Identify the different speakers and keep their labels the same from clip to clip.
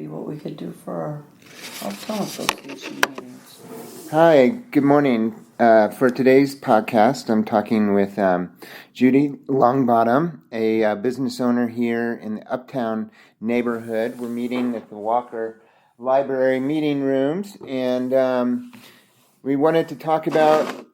Speaker 1: maybe what we could do for our Uptown Association meetings.
Speaker 2: Hi, good morning. For today's podcast, I'm talking with Judy Longbottom, a business owner here in the Uptown neighborhood. We're meeting at the Walker Library meeting rooms, and we wanted to talk about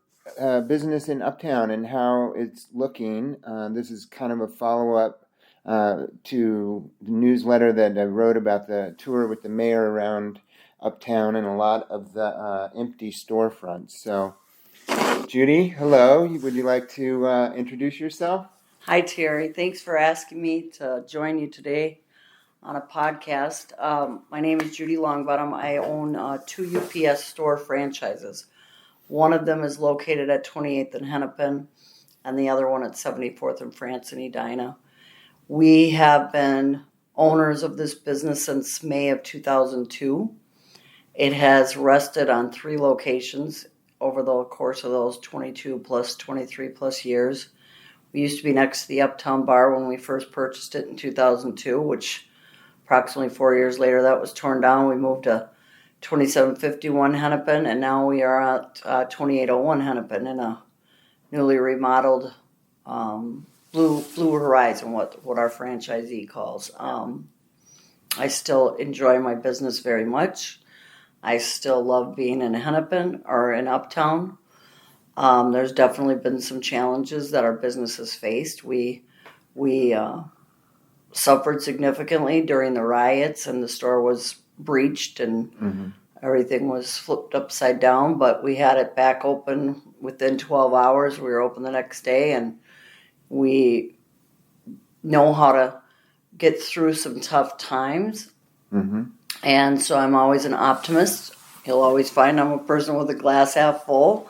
Speaker 2: business in Uptown and how it's looking. This is kind of a follow-up to the newsletter that I wrote about the tour with the mayor around Uptown and a lot of the empty storefronts. So, Judy, hello. Would you like to introduce yourself?
Speaker 1: Hi, Terry. Thanks for asking me to join you today on a podcast. My name is Judy Longbottom. I own two UPS store franchises. One of them is located at 28th and Hennepin, and the other one at 74th and France in Edina. We have been owners of this business since May of 2002. It has rested on 3 locations over the course of those 22 plus 23 plus years. We used to be next to the Uptown Bar when we first purchased it in 2002, which approximately 4 years later that was torn down. We moved to 2751 Hennepin, and now we are at 2801 Hennepin in a newly remodeled Blue Horizon, what our franchisee calls. I still enjoy my business very much. I still love being in Hennepin or in Uptown. There's definitely been some challenges that our business has faced. We suffered significantly during the riots, and the store was breached and everything was flipped upside down, but we had it back open within 12 hours. We were open the next day, and we know how to get through some tough times. And so I'm always an optimist. You'll always find I'm a person with a glass half full,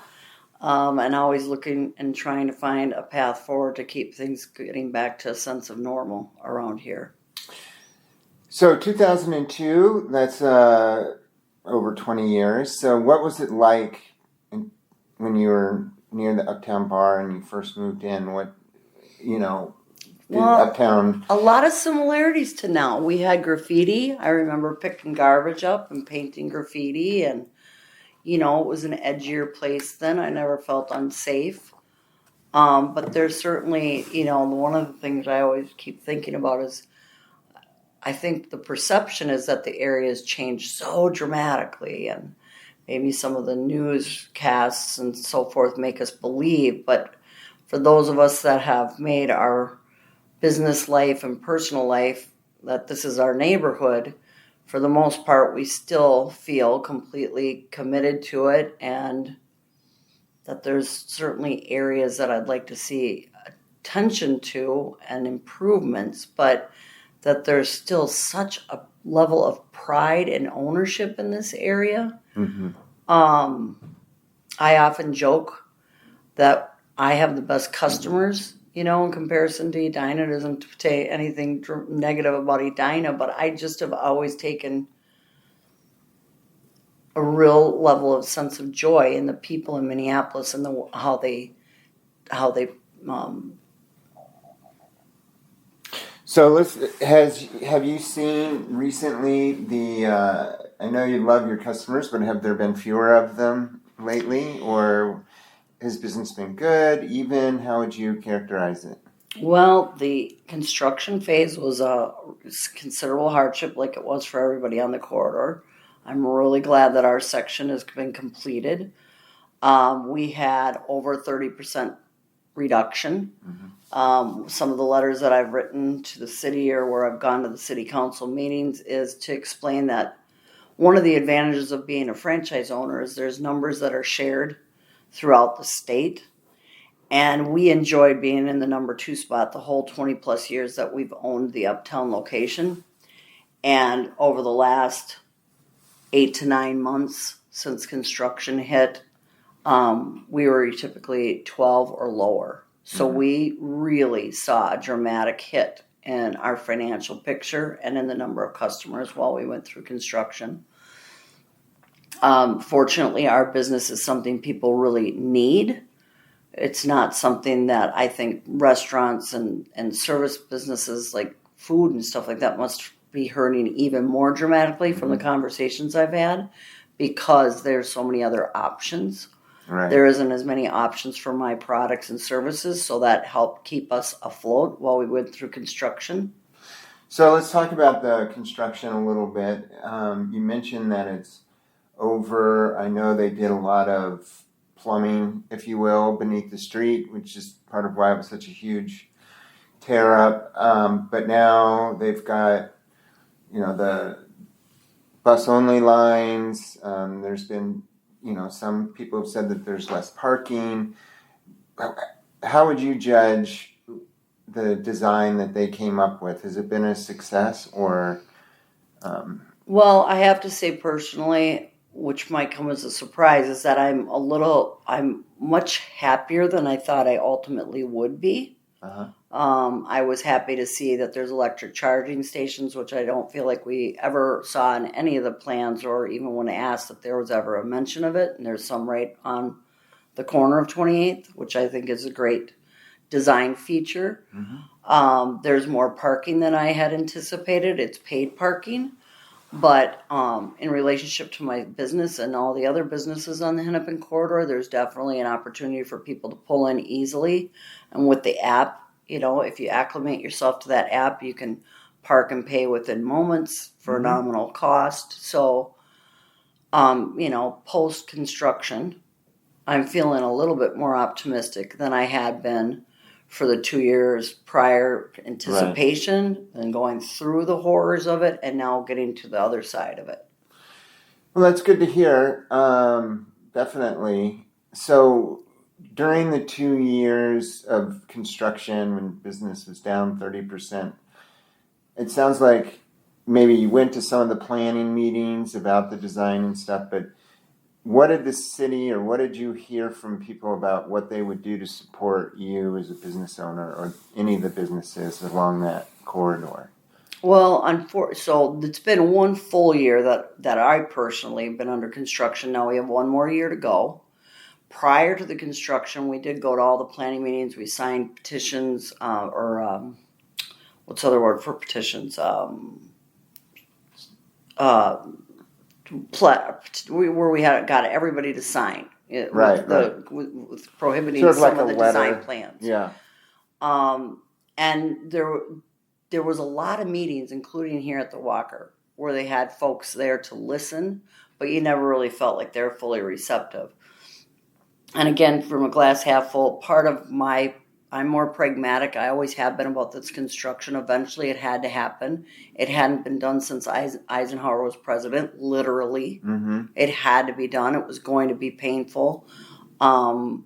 Speaker 1: and always looking and trying to find a path forward to keep things getting back to a sense of normal around here.
Speaker 2: So 2002, that's over 20 years. So what was it like when you were near the Uptown Bar and you first moved in? Uptown?
Speaker 1: A lot of similarities to now. We had graffiti. I remember picking garbage up and painting graffiti, and it was an edgier place then. I never felt unsafe. But there's certainly, one of the things I always keep thinking about is I think the perception is that the area has changed so dramatically, and maybe some of the newscasts and so forth make us believe. But for those of us that have made our business life and personal life that this is our neighborhood, for the most part, we still feel completely committed to it, and that there's certainly areas that I'd like to see attention to and improvements, but that there's still such a level of pride and ownership in this area. I often joke that I have the best customers, in comparison to Edina. It doesn't say anything negative about Edina, but I just have always taken a real level of sense of joy in the people in Minneapolis and how they.
Speaker 2: So have you seen recently I know you love your customers, but have there been fewer of them lately, or has business been good, even? How would you characterize it?
Speaker 1: Well, the construction phase was a considerable hardship, like it was for everybody on the corridor. I'm really glad that our section has been completed. We had over 30% reduction. Some of the letters that I've written to the city or where I've gone to the city council meetings is to explain that one of the advantages of being a franchise owner is there's numbers that are shared throughout the state. And we enjoyed being in the number 2 spot the whole 20 plus years that we've owned the Uptown location. And over the last 8 to 9 months since construction hit, we were typically 12 or lower. So we really saw a dramatic hit in our financial picture and in the number of customers while we went through construction. Fortunately, our business is something people really need. It's not something that I think restaurants and service businesses like food and stuff like that must be hurting even more dramatically from the conversations I've had, because there's so many other options.
Speaker 2: Right.
Speaker 1: There isn't as many options for my products and services, so that helped keep us afloat while we went through construction.
Speaker 2: So let's talk about the construction a little bit. You mentioned that it's over. I know they did a lot of plumbing, if you will, beneath the street, which is part of why it was such a huge tear up. But now they've got, the bus only lines. There's been, some people have said that there's less parking. How would you judge the design that they came up with? Has it been a success or?
Speaker 1: Well, I have to say personally, which might come as a surprise, is that I'm much happier than I thought I ultimately would be.
Speaker 2: Uh-huh.
Speaker 1: I was happy to see that there's electric charging stations, which I don't feel like we ever saw in any of the plans, or even when asked if there was ever a mention of it. And there's some right on the corner of 28th, which I think is a great design feature.
Speaker 2: Mm-hmm.
Speaker 1: There's more parking than I had anticipated. It's paid parking. But in relationship to my business and all the other businesses on the Hennepin corridor, there's definitely an opportunity for people to pull in easily. And with the app, if you acclimate yourself to that app, you can park and pay within moments for a nominal cost. So, post-construction, I'm feeling a little bit more optimistic than I had been for the 2 years prior, anticipation and going through the horrors of it, and now getting to the other side of it.
Speaker 2: Well, that's good to hear. Definitely. So during the 2 years of construction, when business was down 30%, it sounds like maybe you went to some of the planning meetings about the design and stuff, but what did the city, or what did you hear from people about what they would do to support you as a business owner or any of the businesses along that corridor?
Speaker 1: Well, so it's been 1 full year that I personally have been under construction. Now we have 1 more year to go. Prior to the construction, we did go to all the planning meetings. We signed petitions, what's the other word for petitions? Where we had got everybody to sign with prohibiting
Speaker 2: sort of
Speaker 1: some
Speaker 2: like
Speaker 1: of the
Speaker 2: letter.
Speaker 1: design plans.
Speaker 2: Yeah.
Speaker 1: And there was a lot of meetings, including here at the Walker, where they had folks there to listen, but you never really felt like they were fully receptive. And again, from a glass half full, I'm more pragmatic. I always have been about this construction. Eventually, it had to happen. It hadn't been done since Eisenhower was president, literally.
Speaker 2: Mm-hmm.
Speaker 1: It had to be done. It was going to be painful. One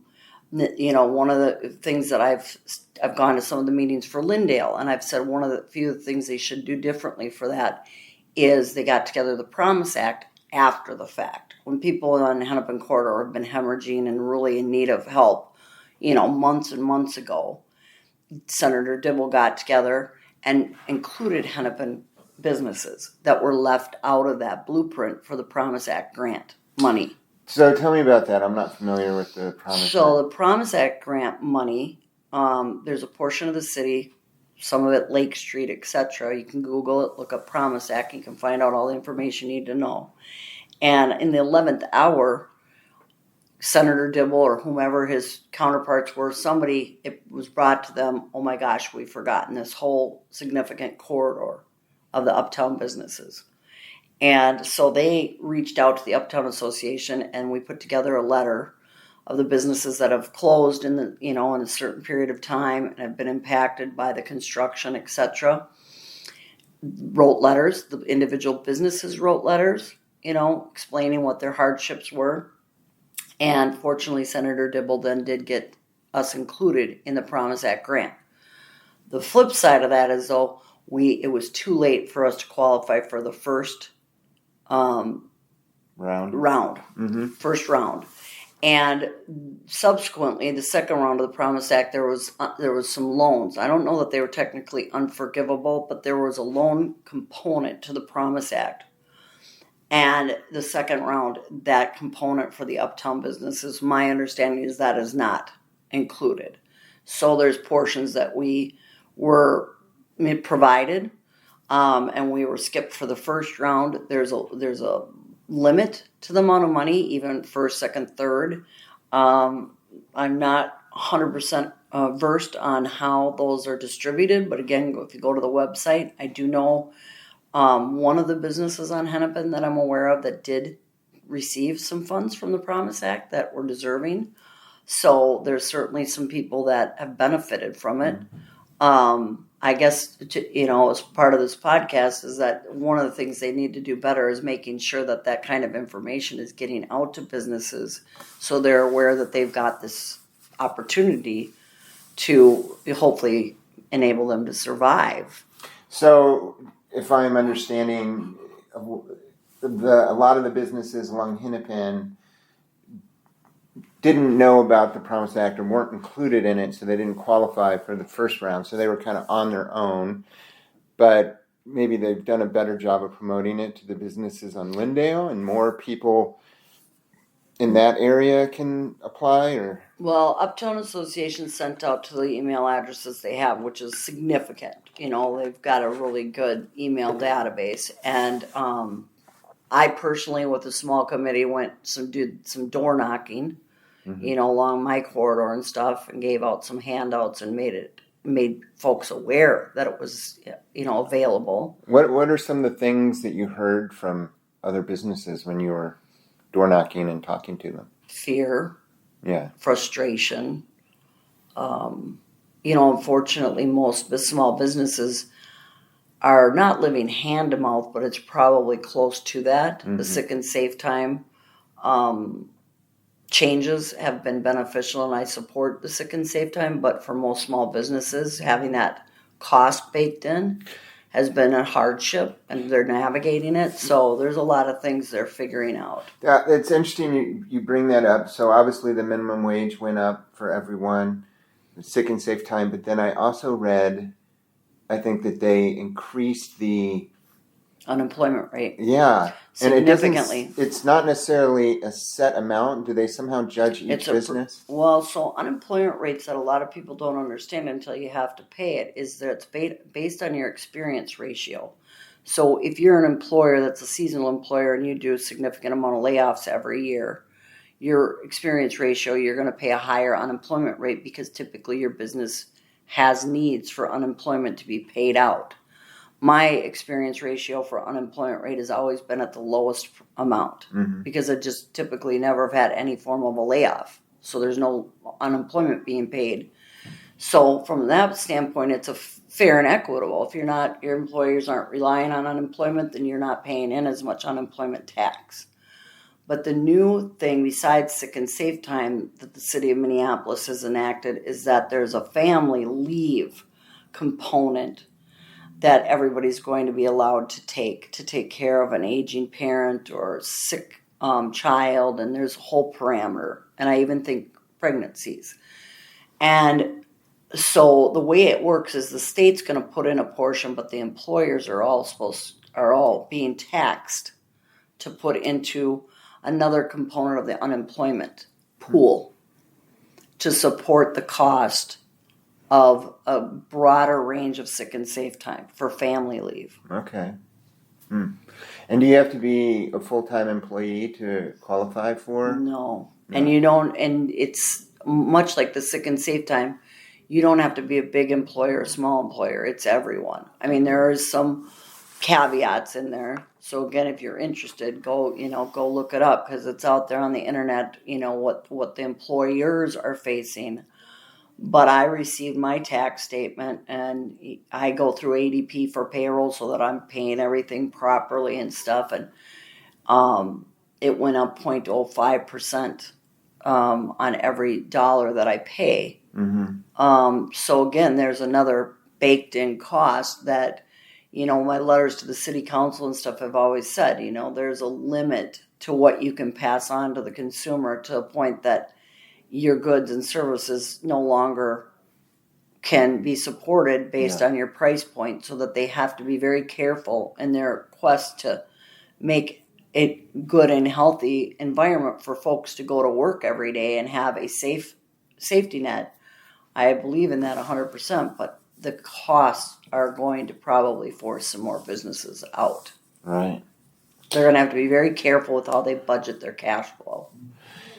Speaker 1: of the things that I've gone to some of the meetings for Lyndale, and I've said one of the few things they should do differently for that is they got together the Promise Act after the fact. When people on the Hennepin corridor have been hemorrhaging and really in need of help, months and months ago, Senator Dibble got together and included Hennepin businesses that were left out of that blueprint for the Promise Act grant money.
Speaker 2: So tell me about that. I'm not familiar with the Promise Act.
Speaker 1: So the Promise Act grant money, there's a portion of the city, some of it Lake Street, etc. You can Google it, look up Promise Act, you can find out all the information you need to know. And in the 11th hour, Senator Dibble or whomever his counterparts were, it was brought to them, oh my gosh, we've forgotten this whole significant corridor of the Uptown businesses. And so they reached out to the Uptown Association, and we put together a letter of the businesses that have closed in in a certain period of time and have been impacted by the construction, etc. Wrote letters. The individual businesses wrote letters, explaining what their hardships were. And fortunately, Senator Dibble then did get us included in the Promise Act grant. The flip side of that is, though, it was too late for us to qualify for the first round.
Speaker 2: Mm-hmm.
Speaker 1: First round. And subsequently, the second round of the Promise Act, there was some loans. I don't know that they were technically unforgivable, but there was a loan component to the Promise Act. And the second round, that component for the Uptown businesses, my understanding is that is not included. So there's portions that we were provided, and we were skipped for the first round. There's a limit to the amount of money, even first, second, third. I'm not 100% versed on how those are distributed, but again, if you go to the website, I do know one of the businesses on Hennepin that I'm aware of that did receive some funds from the Promise Act that were deserving. So there's certainly some people that have benefited from it. I guess, as part of this podcast is that one of the things they need to do better is making sure that that kind of information is getting out to businesses so they're aware that they've got this opportunity to hopefully enable them to survive.
Speaker 2: So, if I'm understanding, a lot of the businesses along Hennepin didn't know about the Promise Act or weren't included in it, so they didn't qualify for the first round. So they were kind of on their own, but maybe they've done a better job of promoting it to the businesses on Lyndale, and more people in that area can apply. Or
Speaker 1: Well, Uptown Association sent out to the email addresses they have, which is significant. They've got a really good email database, and I personally, with a small committee, did some door knocking, along my corridor and stuff, and gave out some handouts and made folks aware that it was, available.
Speaker 2: What are some of the things that you heard from other businesses when you were door knocking and talking to them?
Speaker 1: Fear,
Speaker 2: Yeah,
Speaker 1: frustration. Unfortunately, most small businesses are not living hand to mouth, but it's probably close to that. The sick and safe time changes have been beneficial, and I support the sick and safe time, but for most small businesses, having that cost baked in has been a hardship, and they're navigating it. So there's a lot of things they're figuring out.
Speaker 2: yeah, it's interesting you bring that up. So obviously the minimum wage went up for everyone, the sick and safe time, but then I also read, I think that they increased the
Speaker 1: Unemployment rate.
Speaker 2: Yeah, and
Speaker 1: significantly.
Speaker 2: It's not necessarily a set amount. Do they somehow judge each business?
Speaker 1: So unemployment rates that a lot of people don't understand until you have to pay it is that it's based on your experience ratio. So if you're an employer that's a seasonal employer and you do a significant amount of layoffs every year, your experience ratio, you're going to pay a higher unemployment rate because typically your business has needs for unemployment to be paid out. My experience ratio for unemployment rate has always been at the lowest amount because I just typically never have had any form of a layoff. So there's no unemployment being paid. So from that standpoint, it's a fair and equitable. If your employers aren't relying on unemployment, then you're not paying in as much unemployment tax. But the new thing besides sick and safe time that the city of Minneapolis has enacted is that there's a family leave component that everybody's going to be allowed to take care of an aging parent or sick child, and there's a whole parameter, and I even think pregnancies. And so the way it works is the state's going to put in a portion, but the employers are all being taxed to put into another component of the unemployment pool to support the cost of a broader range of sick and safe time for family leave.
Speaker 2: Okay. And do you have to be a full-time employee to qualify for?
Speaker 1: No. And you don't, and it's much like the sick and safe time, you don't have to be a big employer or a small employer. It's everyone. I mean, there is some caveats in there. So again, if you're interested, go look it up because it's out there on the internet, what the employers are facing. But I received my tax statement, and I go through ADP for payroll so that I'm paying everything properly and stuff. And it went up 0.05% on every dollar that I pay. So again, there's another baked-in cost that, my letters to the city council and stuff have always said, there's a limit to what you can pass on to the consumer to a point that your goods and services no longer can be supported based on your price point, so that they have to be very careful in their quest to make a good and healthy environment for folks to go to work every day and have a safety net. I believe in that 100%, but the cost are going to probably force some more businesses out.
Speaker 2: Right.
Speaker 1: They're going to have to be very careful with how they budget their cash flow.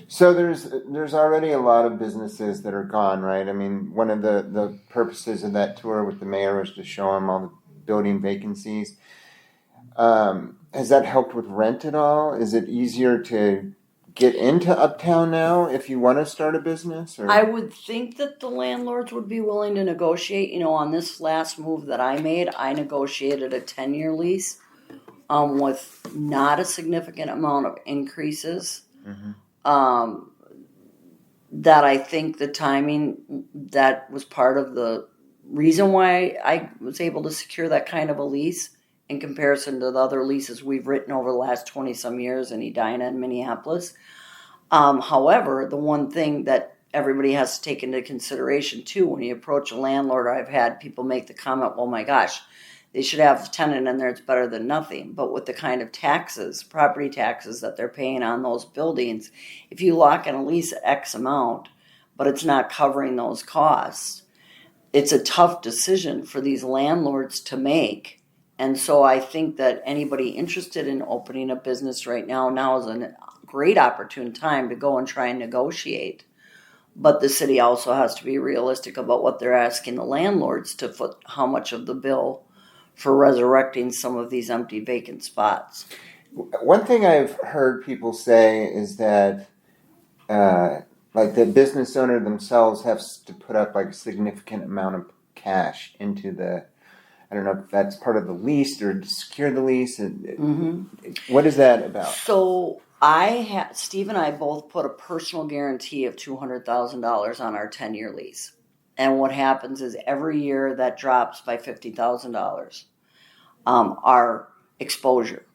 Speaker 2: So there's already a lot of businesses that are gone, right? I mean, one of the purposes of that tour with the mayor was to show him all the building vacancies. Has that helped with rent at all? Is it easier to get into Uptown now if you want to start a business? Or?
Speaker 1: I would think that the landlords would be willing to negotiate. You know, on this last move that I made, I negotiated a 10-year lease with not a significant amount of increases. That I think the timing, that was part of the reason why I was able to secure that kind of a lease in comparison to the other leases we've written over the last 20-some years in Edina and Minneapolis. However, the one thing that everybody has to take into consideration too, when you approach a landlord, I've had people make the comment, well, my gosh, they should have a tenant in there, it's better than nothing. But with the kind of taxes, property taxes that they're paying on those buildings, if you lock in a lease at X amount, but it's not covering those costs, it's a tough decision for these landlords to make. And so I think that anybody interested in opening a business right now is a great opportune time to go and try and negotiate. But the city also has to be realistic about what they're asking the landlords to foot how much of the bill for resurrecting some of these empty vacant spots.
Speaker 2: One thing I've heard people say is that like the business owner themselves has to put up like a significant amount of cash into the, I don't know if that's part of the lease or to secure the lease. What is that about?
Speaker 1: So Steve and I both put a personal guarantee of $200,000 on our 10-year lease. And what happens is every year that drops by $50,000, our exposure,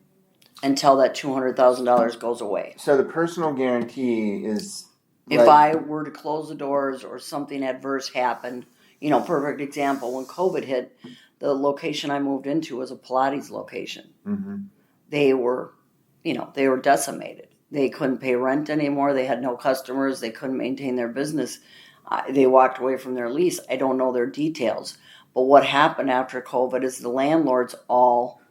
Speaker 1: until that $200,000 goes away.
Speaker 2: So the personal guarantee is...
Speaker 1: If I were to close the doors or something adverse happened, perfect example, when COVID hit, the location I moved into was a Pilates location.
Speaker 2: Mm-hmm.
Speaker 1: They were decimated. They couldn't pay rent anymore. They had no customers. They couldn't maintain their business. They walked away from their lease. I don't know their details. But what happened after COVID is the landlords all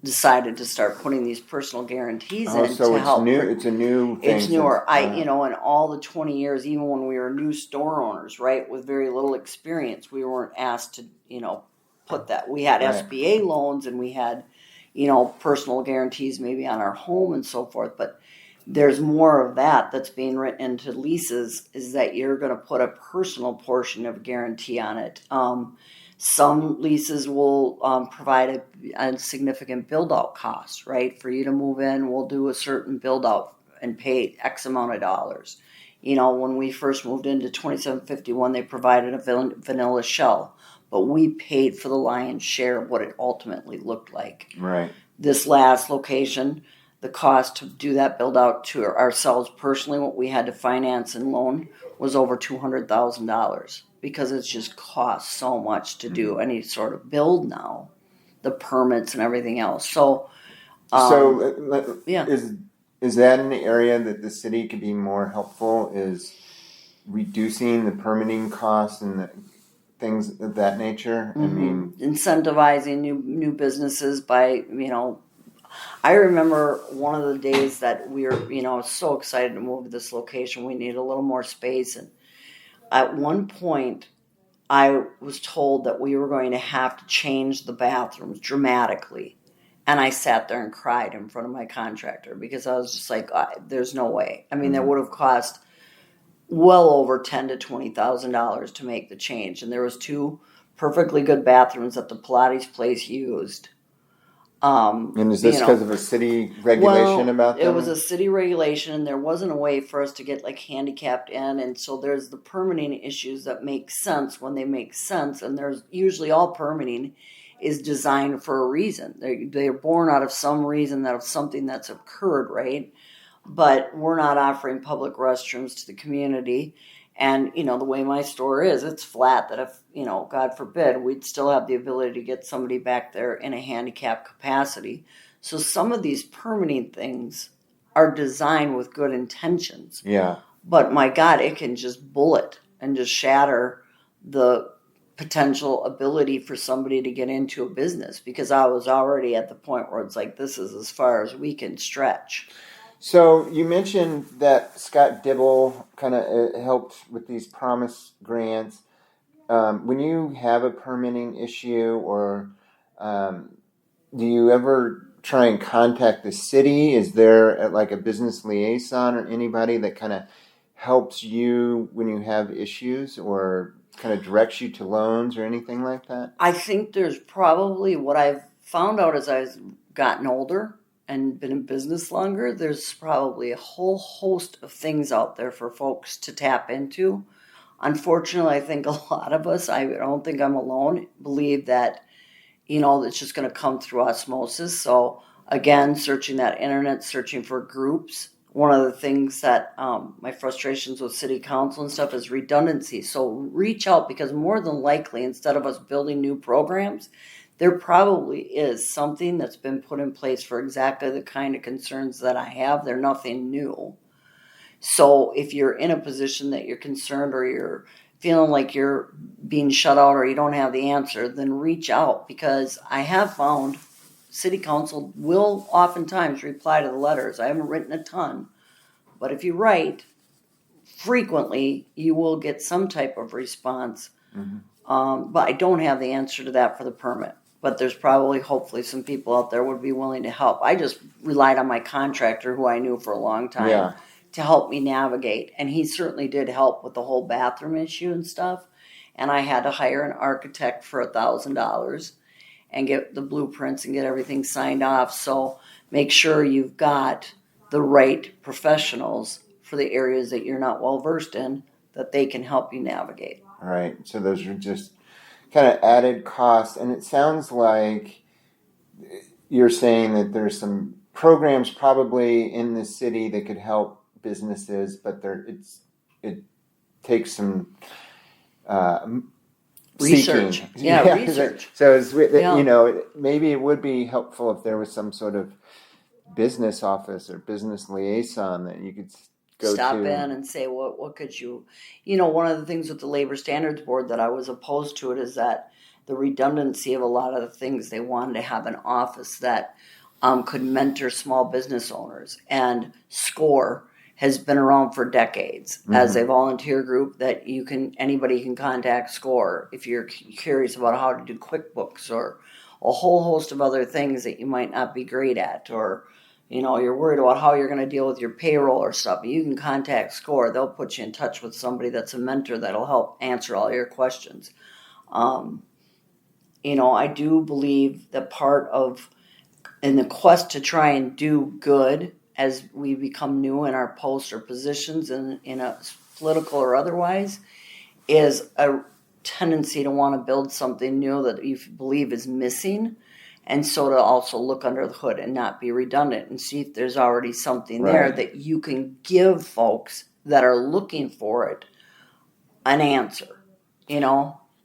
Speaker 1: decided to start putting these personal guarantees in
Speaker 2: so
Speaker 1: to
Speaker 2: it's
Speaker 1: help.
Speaker 2: New. It's a new thing.
Speaker 1: It's newer. In all the 20 years, even when we were new store owners, right, with very little experience, we weren't asked to, put that. We had SBA loans and we had, personal guarantees maybe on our home and so forth. But there's more of that that's being written into leases, is that you're going to put a personal portion of guarantee on it. Some leases will provide a significant build-out cost, right? For you to move in, we'll do a certain build-out and pay X amount of dollars. When we first moved into 2751, they provided a vanilla shell, but we paid for the lion's share of what it ultimately looked like.
Speaker 2: Right.
Speaker 1: This last location, the cost to do that build-out to ourselves personally, what we had to finance and loan, was over $200,000. Because it's just cost so much to do any sort of build now, the permits and everything else. So
Speaker 2: is that an area that the city could be more helpful? Is reducing the permitting costs and the things of that nature?
Speaker 1: I mean, incentivizing new businesses by I remember one of the days that we were so excited to move to this location. We needed a little more space, and at one point, I was told that we were going to have to change the bathrooms dramatically. And I sat there and cried in front of my contractor because I was just like, there's no way. I mean, that would have cost well over $10,000 to $20,000 to make the change. And there was 2 perfectly good bathrooms that the Pilates place used.
Speaker 2: And is this because of a city regulation about them?
Speaker 1: It was a city regulation, and there wasn't a way for us to get handicapped in, and so there's the permitting issues that make sense when they make sense, and there's usually all permitting is designed for a reason. They're born out of some reason, that of something that's occurred, right? But we're not offering public restrooms to the community. And, the way my store is, it's flat, that if, God forbid, we'd still have the ability to get somebody back there in a handicap capacity. So some of these permitting things are designed with good intentions.
Speaker 2: Yeah.
Speaker 1: But my God, it can just bullet and just shatter the potential ability for somebody to get into a business, because I was already at the point where it's like, this is as far as we can stretch.
Speaker 2: So you mentioned that Scott Dibble kind of helped with these promise grants. When you have a permitting issue, or do you ever try and contact the city? Is there like a business liaison or anybody that kind of helps you when you have issues, or kind of directs you to loans or anything like that?
Speaker 1: I think there's probably, what I've found out as I've gotten older and been in business longer, there's probably a whole host of things out there for folks to tap into. Unfortunately, I think a lot of us, I don't think I'm alone, believe that, it's just going to come through osmosis. So again, searching that internet, searching for groups. One of the things that my frustrations with city council and stuff is redundancy. So reach out, because more than likely, instead of us building new programs, there probably is something that's been put in place for exactly the kind of concerns that I have. They're nothing new. So if you're in a position that you're concerned, or you're feeling like you're being shut out, or you don't have the answer, then reach out, because I have found city council will oftentimes reply to the letters. I haven't written a ton, but if you write frequently, you will get some type of response.
Speaker 2: Mm-hmm.
Speaker 1: But I don't have the answer to that for the permit. But there's probably, hopefully, some people out there would be willing to help. I just relied on my contractor, who I knew for a long time, to help me navigate. And he certainly did help with the whole bathroom issue and stuff. And I had to hire an architect for $1,000 and get the blueprints and get everything signed off. So make sure you've got the right professionals for the areas that you're not well versed in, that they can help you navigate.
Speaker 2: All right. So those are just kind of added costs. And it sounds like you're saying that there's some programs probably in the city that could help businesses, but it takes some
Speaker 1: research.
Speaker 2: Seeking.
Speaker 1: Yeah, research.
Speaker 2: So it's, maybe it would be helpful if there was some sort of business office or business liaison that you could go
Speaker 1: stop
Speaker 2: to.
Speaker 1: in and say, what could you, one of the things with the Labor Standards Board that I was opposed to it is that the redundancy of a lot of the things. They wanted to have an office that could mentor small business owners, and SCORE has been around for decades as a volunteer group that anybody can contact SCORE if you're curious about how to do QuickBooks, or a whole host of other things that you might not be great at, or you're worried about how you're going to deal with your payroll or stuff. You can contact SCORE. They'll put you in touch with somebody that's a mentor that'll help answer all your questions. I do believe that part of, in the quest to try and do good as we become new in our posts or positions in a political or otherwise, is a tendency to want to build something new that you believe is missing. And so to also look under the hood and not be redundant and see if there's already something there that you can give folks that are looking for it an answer,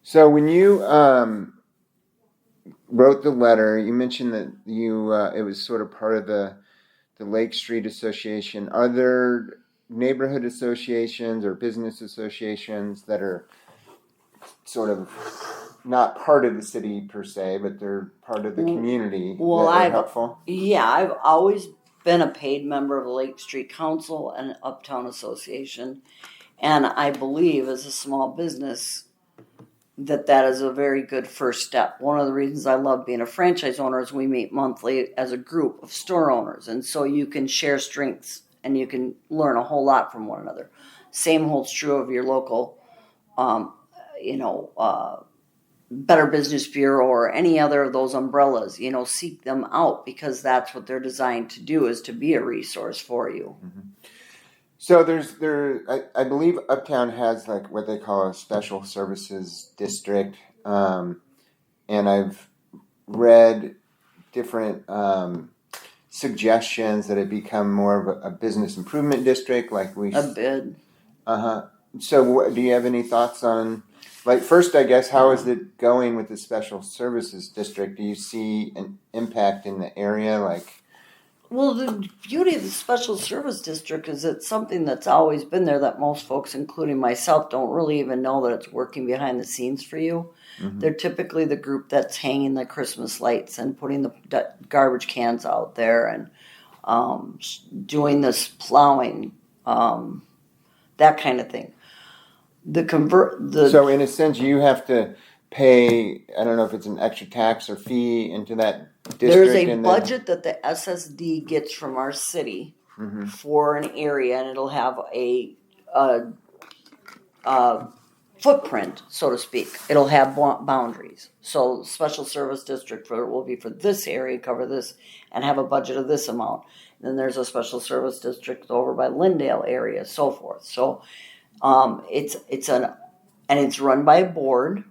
Speaker 2: So when you wrote the letter, you mentioned that it was sort of part of the Lake Street Association. Are there neighborhood associations or business associations that are sort of not part of the city per se, but they're part of the community that are helpful?
Speaker 1: Yeah, I've always been a paid member of the Lake Street Council and Uptown Association, and I believe as a small business that is a very good first step. One of the reasons I love being a franchise owner is we meet monthly as a group of store owners, and so you can share strengths and you can learn a whole lot from one another. Same holds true of your local Better Business Bureau or any other of those umbrellas. Seek them out, because that's what they're designed to do, is to be a resource for you.
Speaker 2: Mm-hmm. So I believe Uptown has like what they call a special services district, and I've read different suggestions that it become more of a business improvement district, like
Speaker 1: a bid.
Speaker 2: So do you have any thoughts on, like, first, I guess, how is it going with the special services district? Do you see an impact in the area, like
Speaker 1: Well, the beauty of the special service district is it's something that's always been there that most folks, including myself, don't really even know that it's working behind the scenes for you.
Speaker 2: Mm-hmm.
Speaker 1: They're typically the group that's hanging the Christmas lights and putting the garbage cans out there and doing this plowing, that kind of thing.
Speaker 2: So in a sense, you have to pay, I don't know if it's an extra tax or fee into that district.
Speaker 1: There's a budget that the SSD gets from our city
Speaker 2: Mm-hmm.
Speaker 1: for an area, and it'll have a footprint, so to speak. It'll have boundaries. So special service district will be for this area, cover this, and have a budget of this amount. And then there's a special service district over by Lyndale area, so forth. So it's run by a board,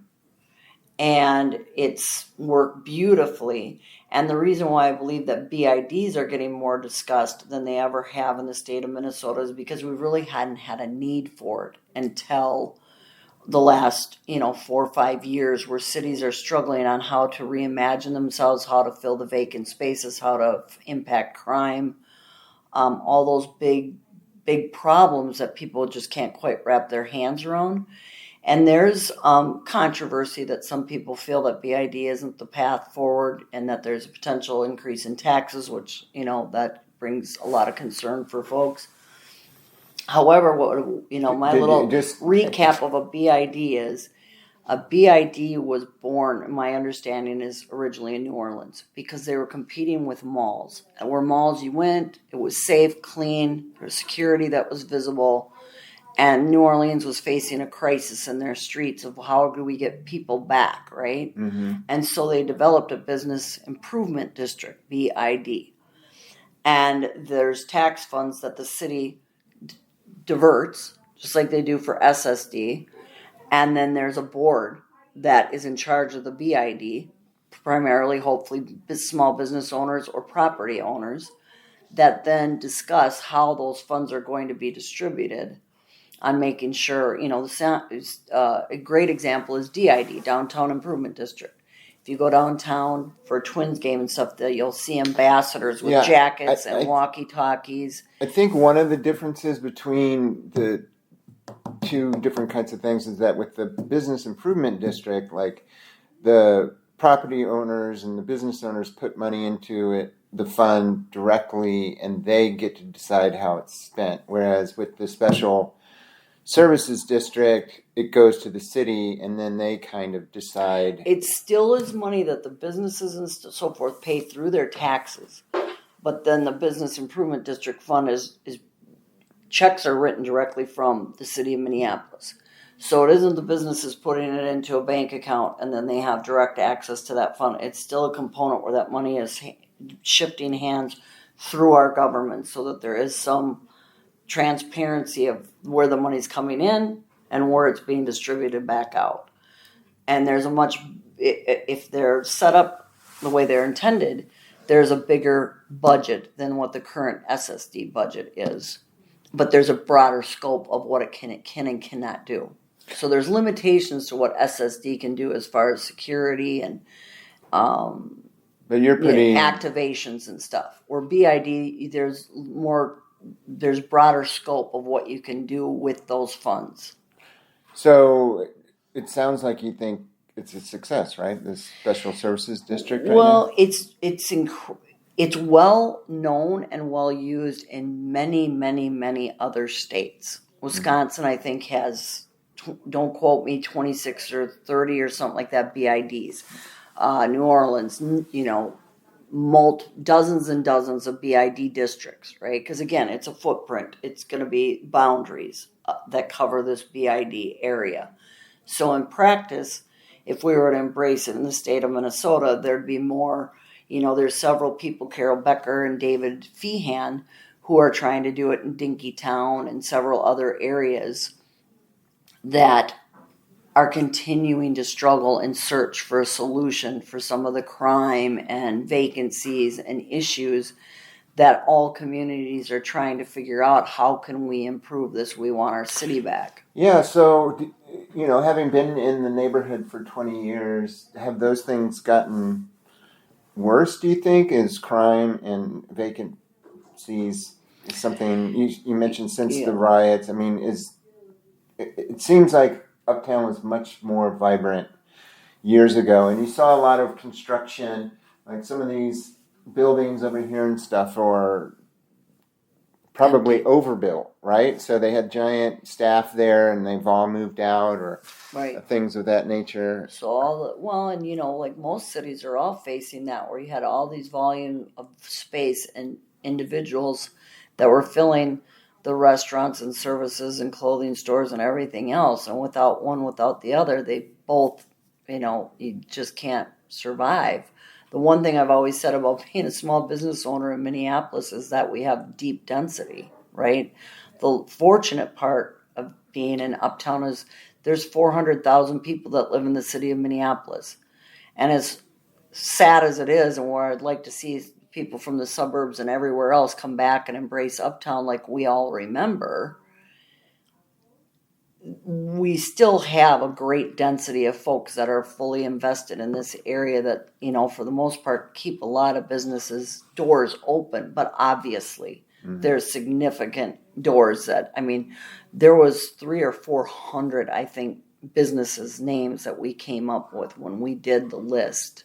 Speaker 1: and it's worked beautifully. And the reason why I believe that BIDs are getting more discussed than they ever have in the state of Minnesota is because we really hadn't had a need for it until the last 4 or 5 years, where cities are struggling on how to reimagine themselves, how to fill the vacant spaces, how to impact crime, all those big problems that people just can't quite wrap their hands around. And there's controversy that some people feel that BID isn't the path forward, and that there's a potential increase in taxes, which that brings a lot of concern for folks. However, my little recap of a BID is, a BID was born, my understanding is, originally in New Orleans because they were competing with malls. And where malls you went, it was safe, clean, there was security that was visible, and New Orleans was facing a crisis in their streets of how do we get people back, right?
Speaker 2: Mm-hmm.
Speaker 1: And so they developed a business improvement district, BID. And there's tax funds that the city diverts, just like they do for SSD, and then there's a board that is in charge of the BID, primarily, hopefully, small business owners or property owners, that then discuss how those funds are going to be distributed on making sure, a great example is DID, Downtown Improvement District. If you go downtown for a Twins game and stuff, you'll see ambassadors with jackets and walkie-talkies.
Speaker 2: I think one of the differences between the two different kinds of things is that with the business improvement district, like the property owners and the business owners put money into it, the fund directly, and they get to decide how it's spent. Whereas with the special services district, it goes to the city, and then they kind of decide.
Speaker 1: It still is money that the businesses and so forth pay through their taxes, but then the business improvement district fund is checks are written directly from the city of Minneapolis. So it isn't the businesses putting it into a bank account and then they have direct access to that fund. It's still a component where that money is shifting hands through our government, so that there is some transparency of where the money's coming in and where it's being distributed back out. And there's if they're set up the way they're intended, there's a bigger budget than what the current SSD budget is. But there's a broader scope of what it can and cannot do. So there's limitations to what SSD can do as far as security and
Speaker 2: but you're putting
Speaker 1: activations and stuff. Where BID, there's broader scope of what you can do with those funds.
Speaker 2: So it sounds like you think it's a success, right? This special services district right
Speaker 1: now?
Speaker 2: Well,
Speaker 1: it's well known and well used in many, many, many other states. Wisconsin, I think, has, don't quote me, 26 or 30 or something like that, BIDs. New Orleans, dozens and dozens of BID districts, right? Because again, it's a footprint. It's going to be boundaries that cover this BID area. So in practice, if we were to embrace it in the state of Minnesota, there'd be more. There's several people, Carol Becker and David Feehan, who are trying to do it in Dinkytown and several other areas that are continuing to struggle and search for a solution for some of the crime and vacancies and issues that all communities are trying to figure out. How can we improve this? We want our city back.
Speaker 2: Yeah, so, having been in the neighborhood for 20 years, have those things gotten worse, do you think? Is crime and vacant vacancies is something you mentioned since
Speaker 1: Yeah.
Speaker 2: the riots. I mean, it seems like Uptown was much more vibrant years ago, and you saw a lot of construction, like some of these buildings over here and stuff are probably overbuilt, right? So they had giant staff there and they've all moved out, or
Speaker 1: Right.
Speaker 2: things of that nature.
Speaker 1: So and like most cities are all facing that, where you had all these volume of space and individuals that were filling the restaurants and services and clothing stores and everything else, and without one, without the other, they both, you just can't survive. The one thing I've always said about being a small business owner in Minneapolis is that we have deep density, right? The fortunate part of being in Uptown is there's 400,000 people that live in the city of Minneapolis. And as sad as it is, and where I'd like to see people from the suburbs and everywhere else come back and embrace Uptown like we all remember, we still have a great density of folks that are fully invested in this area that, for the most part, keep a lot of businesses' doors open. But obviously, there's significant doors that, there was 300 or 400, I think, businesses' names that we came up with when we did the list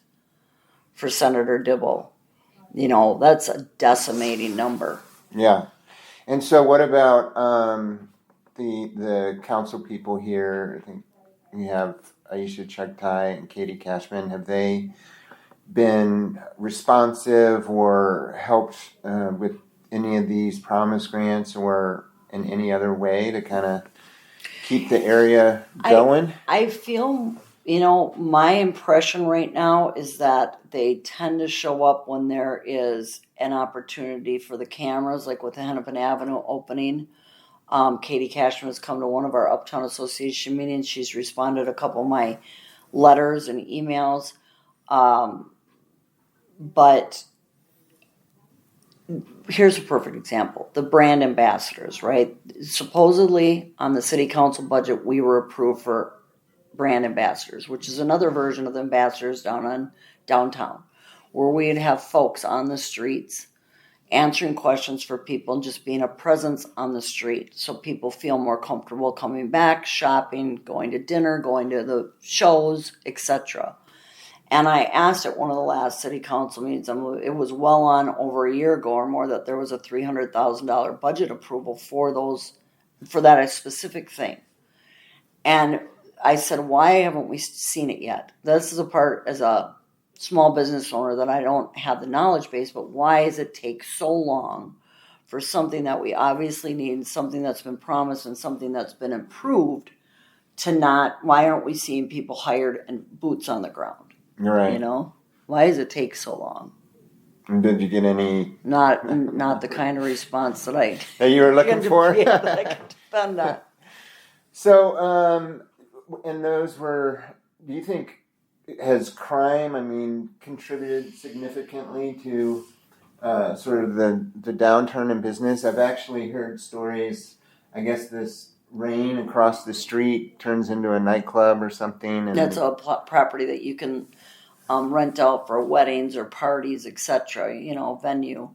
Speaker 1: for Senator Dibble. That's a decimating number.
Speaker 2: Yeah. And so what about the council people here? I think we have Aisha Chugtai and Katie Cashman. Have they been responsive or helped with any of these promise grants or in any other way to kind of keep the area going?
Speaker 1: I feel, my impression right now is that they tend to show up when there is an opportunity for the cameras, like with the Hennepin Avenue opening. Katie Cashman has come to one of our Uptown Association meetings. She's responded to a couple of my letters and emails. But here's a perfect example. The brand ambassadors, right? Supposedly on the city council budget, we were approved for brand ambassadors, which is another version of the ambassadors downtown, where we'd have folks on the streets answering questions for people and just being a presence on the street so people feel more comfortable coming back, shopping, going to dinner, going to the shows, etc. And I asked at one of the last city council meetings, it was well on over a year ago or more, that there was a $300,000 budget approval for that specific thing. And I said, why haven't we seen it yet? This is a part, as a small business owner, that I don't have the knowledge base, but why does it take so long for something that we obviously need, something that's been promised and something that's been improved, why aren't we seeing people hired and boots on the ground?
Speaker 2: Right.
Speaker 1: Why does it take so long?
Speaker 2: And did you get any?
Speaker 1: Not the kind of response that
Speaker 2: you were looking for?
Speaker 1: Yeah, that I can depend on.
Speaker 2: So, and those were, do you think, has crime, contributed significantly to sort of the downturn in business? I've actually heard stories, I guess this rain across the street turns into a nightclub or something. And
Speaker 1: that's a property that you can rent out for weddings or parties, etc. Venue.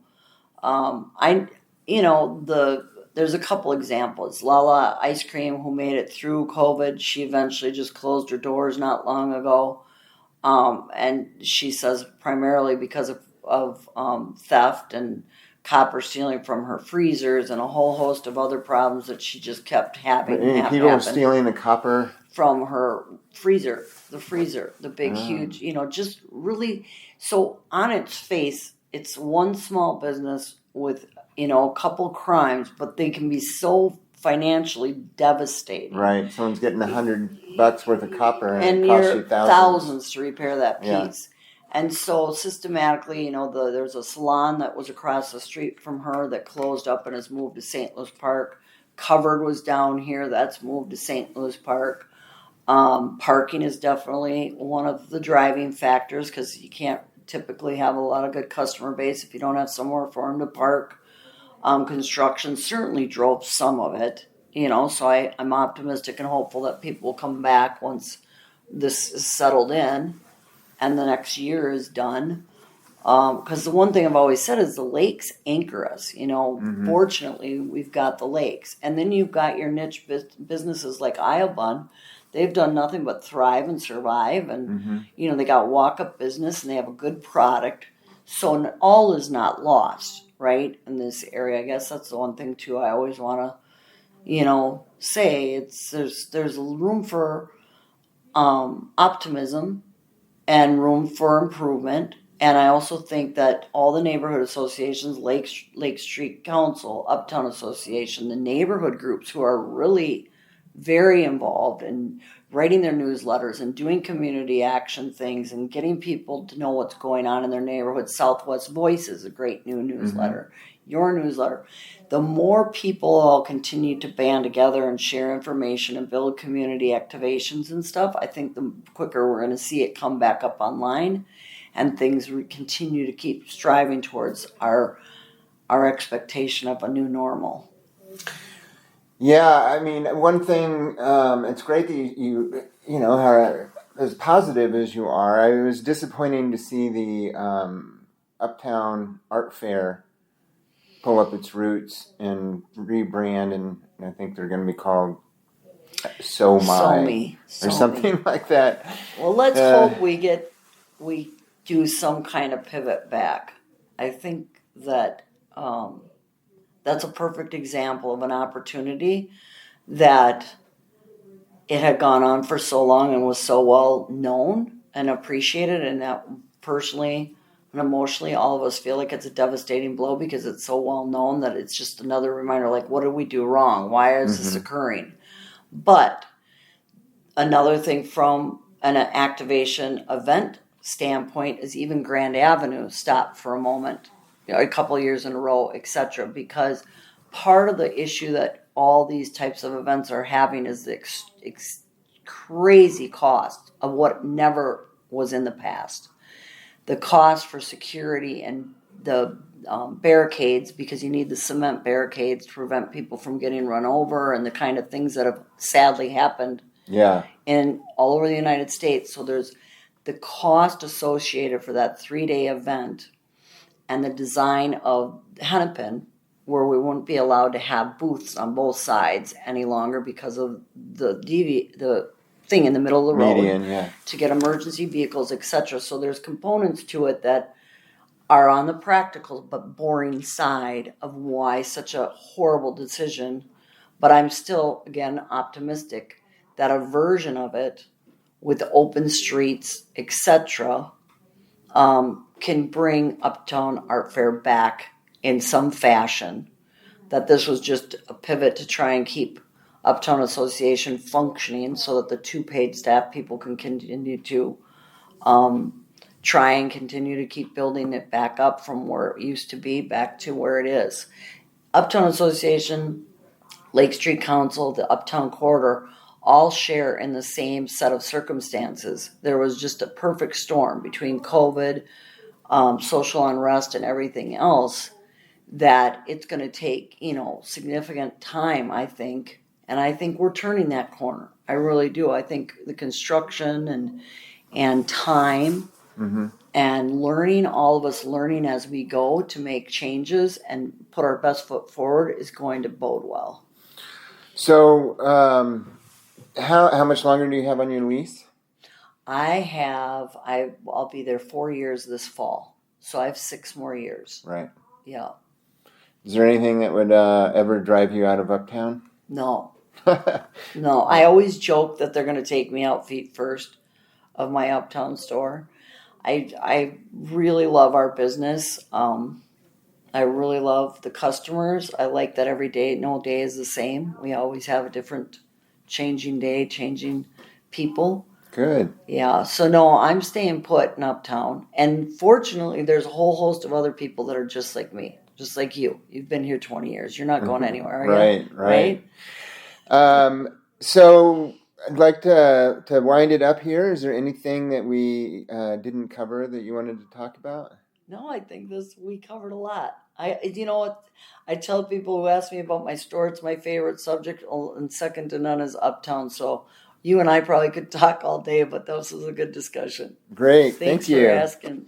Speaker 1: There's a couple examples. Lala Ice Cream, who made it through COVID, she eventually just closed her doors not long ago. And she says primarily because of theft and copper stealing from her freezers and a whole host of other problems that she just kept having.
Speaker 2: People were stealing the copper
Speaker 1: from her freezer, the big, huge, just really. So on its face, it's one small business with, a couple crimes, but they can be so financially devastating.
Speaker 2: Right. Someone's getting $100 worth of copper and it costs you
Speaker 1: thousands to repair that piece. Yeah. And so systematically, there's a salon that was across the street from her that closed up and has moved to St. Louis Park. Covered was down here. That's moved to St. Louis Park. Parking is definitely one of the driving factors, because you can't typically have a lot of good customer base if you don't have somewhere for them to park. Construction certainly drove some of it, so I'm optimistic and hopeful that people will come back once this is settled in and the next year is done. Because the one thing I've always said is the lakes anchor us.
Speaker 2: Mm-hmm.
Speaker 1: Fortunately, we've got the lakes. And then you've got your niche businesses like Iobun. They've done nothing but thrive and survive. And,
Speaker 2: Mm-hmm.
Speaker 1: they got walk-up business and they have a good product. So all is not lost, right, in this area. I guess that's the one thing, too, I always want to, say. There's room for optimism and room for improvement. And I also think that all the neighborhood associations, Lake Street Council, Uptown Association, the neighborhood groups who are really very involved in writing their newsletters and doing community action things and getting people to know what's going on in their neighborhood. Southwest Voice is a great new newsletter. Your newsletter. The more people all continue to band together and share information and build community activations and stuff, I think the quicker we're going to see it come back up online and things continue to keep striving towards our expectation of a new normal.
Speaker 2: Yeah, I mean, one thing, it's great that you how as positive as you are. It was disappointing to see the Uptown Art Fair pull up its roots and rebrand, and I think they're going to be called So
Speaker 1: Me
Speaker 2: or something like that.
Speaker 1: Well, let's hope we do some kind of pivot back. I think that that's a perfect example of an opportunity that it had gone on for so long and was so well known and appreciated, and that personally and emotionally all of us feel like it's a devastating blow because it's so well known that it's just another reminder, like, what did we do wrong? Why is this occurring? But another thing from an activation event standpoint is even Grand Avenue stopped for a moment, a couple of years in a row, etc. Because part of the issue that all these types of events are having is the crazy cost of what never was in the past. The cost for security and the barricades, because you need the cement barricades to prevent people from getting run over, and the kind of things that have sadly happened in all over the United States. So there's the cost associated for that 3-day event and the design of Hennepin, where we wouldn't be allowed to have booths on both sides any longer because of the thing in the middle of the road to get emergency vehicles, etc. So there's components to it that are on the practical but boring side of why such a horrible decision. But I'm still, again, optimistic that a version of it with open streets, etc., can bring Uptown Art Fair back in some fashion. That this was just a pivot to try and keep Uptown Association functioning so that the 2 paid staff people can continue to try and continue to keep building it back up from where it used to be back to where it is. Uptown Association, Lake Street Council, the Uptown Corridor, all share in the same set of circumstances. There was just a perfect storm between COVID, social unrest, and everything else that it's going to take, significant time, I think. And I think we're turning that corner. I really do. I think the construction and time and learning, all of us learning as we go to make changes and put our best foot forward is going to bode well.
Speaker 2: So, how much longer do you have on your lease?
Speaker 1: I'll be there 4 years this fall. So I have 6 more years.
Speaker 2: Right.
Speaker 1: Yeah.
Speaker 2: Is there anything that would ever drive you out of Uptown?
Speaker 1: No. No. I always joke that they're going to take me out feet first of my Uptown store. I really love our business. I really love the customers. I like that every day, no day is the same. We always have a different changing day, changing people.
Speaker 2: Good.
Speaker 1: Yeah, so no, I'm staying put in Uptown. And fortunately, there's a whole host of other people that are just like me, just like you. You've been here 20 years. You're not going anywhere, are you?
Speaker 2: Right. So I'd like to wind it up here. Is there anything that we didn't cover that you wanted to talk about?
Speaker 1: No, I think we covered a lot. You know what? I tell people who ask me about my store, it's my favorite subject, and second to none is Uptown. So you and I probably could talk all day, but this was a good discussion.
Speaker 2: Great.
Speaker 1: Thanks
Speaker 2: Thank you
Speaker 1: for asking.